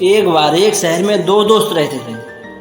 एक बार एक शहर में दो दोस्त रहते थे।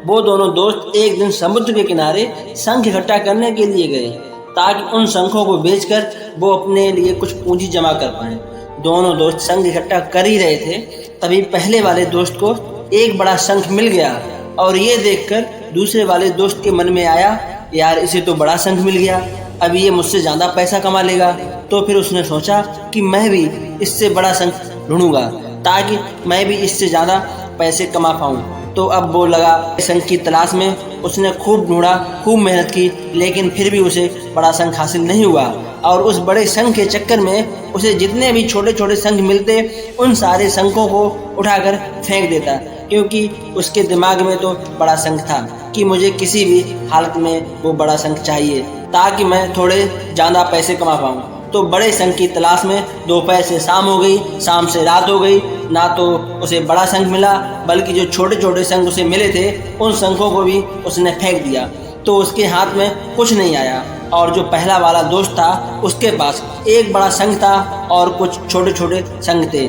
वो दोनों दोस्त एक दिन समुद्र के किनारे शंख इकट्ठा करने के लिए गए ताकि उन शंखों को बेचकर वो अपने लिए कुछ पूंजी जमा कर पाए। दोनों दोस्त शंख इकट्ठा कर ही रहे थे, तभी पहले वाले दोस्त को एक बड़ा शंख मिल गया और ये देखकर दूसरे वाले दोस्त के मन में आया, यार इसे तो बड़ा शंख मिल गया, अब ये मुझसे ज़्यादा पैसा कमा लेगा। तो फिर उसने सोचा कि मैं भी इससे बड़ा शंख ढूंढूंगा ताकि मैं भी इससे ज़्यादा पैसे कमा पाऊँ। तो अब वो लगा शंख की तलाश में। उसने खूब ढूंढा, खूब मेहनत की, लेकिन फिर भी उसे बड़ा शंख हासिल नहीं हुआ। और उस बड़े शंख के चक्कर में उसे जितने भी छोटे छोटे शंख मिलते उन सारे शंखों को उठाकर फेंक देता, क्योंकि उसके दिमाग में तो बड़ा शंख था कि मुझे किसी भी हालत में वो बड़ा शंख चाहिए ताकि मैं थोड़े ज़्यादा पैसे कमा पाऊँ। तो बड़े शंख की तलाश में दोपहर से शाम हो गई, शाम से रात हो गई, ना तो उसे बड़ा शंख मिला बल्कि जो छोटे छोटे शंख उसे मिले थे उन शंखों को भी उसने फेंक दिया। तो उसके हाथ में कुछ नहीं आया। और जो पहला वाला दोस्त था उसके पास एक बड़ा शंख था और कुछ छोटे छोटे शंख थे।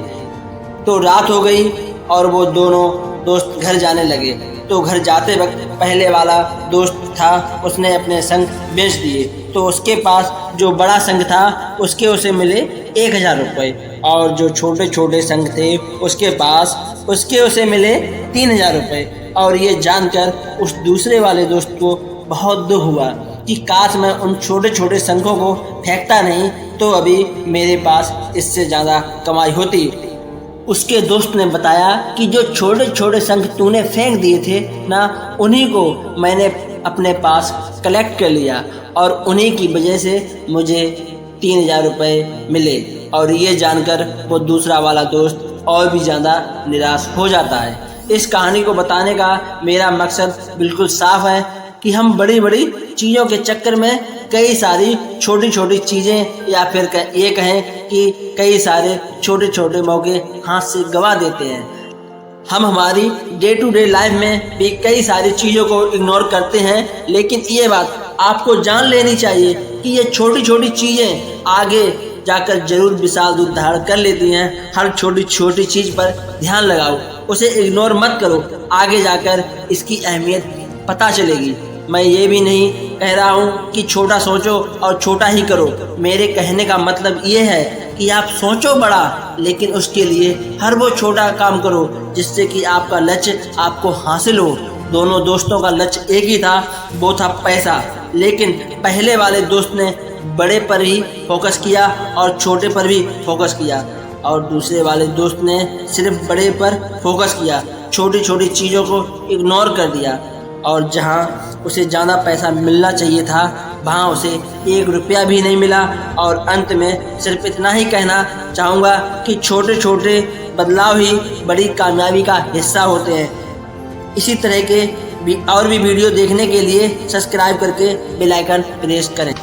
तो रात हो गई और वो दोनों दोस्त घर जाने लगे। तो घर जाते वक्त पहले वाला दोस्त था उसने अपने शंख बेच दिए। तो उसके पास जो बड़ा शंख था उसे मिले 1000 रुपये और जो छोटे छोटे शंख थे उसे मिले 3000 रुपये। और ये जानकर उस दूसरे वाले दोस्त को बहुत दुख हुआ कि काश मैं उन छोटे छोटे शंखों को फेंकता नहीं तो अभी मेरे पास इससे ज़्यादा कमाई होती। उसके दोस्त ने बताया कि जो छोटे छोटे शंख तूने फेंक दिए थे ना, उन्हीं को मैंने अपने पास कलेक्ट कर लिया और उन्हीं की वजह से मुझे 3000 रुपये मिले। और ये जानकर वो दूसरा वाला दोस्त और भी ज़्यादा निराश हो जाता है। इस कहानी को बताने का मेरा मकसद बिल्कुल साफ है कि हम बड़ी बड़ी चीज़ों के चक्कर में कई सारी छोटी छोटी चीज़ें या फिर ये कहें कि कई सारे छोटे छोटे मौके हाथ से गंवा देते हैं। हम हमारी डे टू डे लाइफ में भी कई सारी चीज़ों को इग्नोर करते हैं, लेकिन ये बात आपको जान लेनी चाहिए कि ये छोटी छोटी चीज़ें आगे जाकर जरूर विशाल रूप धारण कर लेती हैं। हर छोटी छोटी चीज़ पर ध्यान लगाओ, उसे इग्नोर मत करो, आगे जाकर इसकी अहमियत पता चलेगी। मैं ये भी नहीं कह रहा हूँ कि छोटा सोचो और छोटा ही करो। मेरे कहने का मतलब ये है कि आप सोचो बड़ा, लेकिन उसके लिए हर वो छोटा काम करो जिससे कि आपका लक्ष्य आपको हासिल हो। दोनों दोस्तों का लक्ष्य एक ही था, वो था पैसा। लेकिन पहले वाले दोस्त ने बड़े पर ही फोकस किया और छोटे पर भी फोकस किया, और दूसरे वाले दोस्त ने सिर्फ बड़े पर फोकस किया, छोटी छोटी चीज़ों को इग्नोर कर दिया। और जहाँ उसे ज़्यादा पैसा मिलना चाहिए था वहाँ उसे 1 रुपया भी नहीं मिला। और अंत में सिर्फ इतना ही कहना चाहूँगा कि छोटे छोटे बदलाव ही बड़ी कामयाबी का हिस्सा होते हैं। इसी तरह के और भी वीडियो देखने के लिए सब्सक्राइब करके बेल आइकन प्रेस करें।